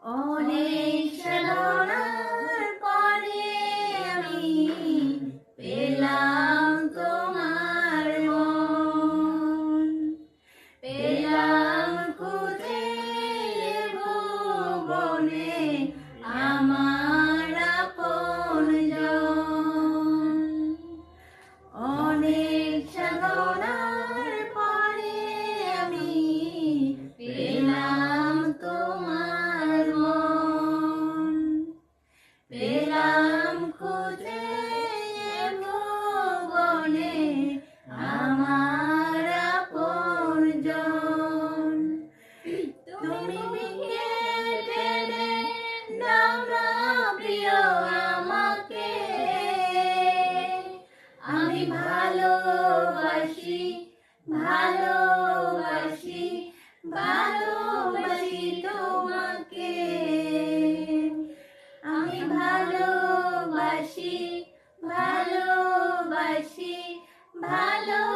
অনেক সাধনার পরে আমি পেলাম তোমার মন, পেলাম খুঁজে ভুবনে আমার আপনজন। অনেক সাধনার পরে আমি পেলাম তোমার মন, পেলাম খুঁজে ভুবনে আমার আপনজন। তুমি টেনে নাও না প্রিয় আমাকে, আমি ভালোবাসি ভালোবাসি ভালোবাসি তোমাকে। আমি ভালোবাসি ভালোবাসি ভালো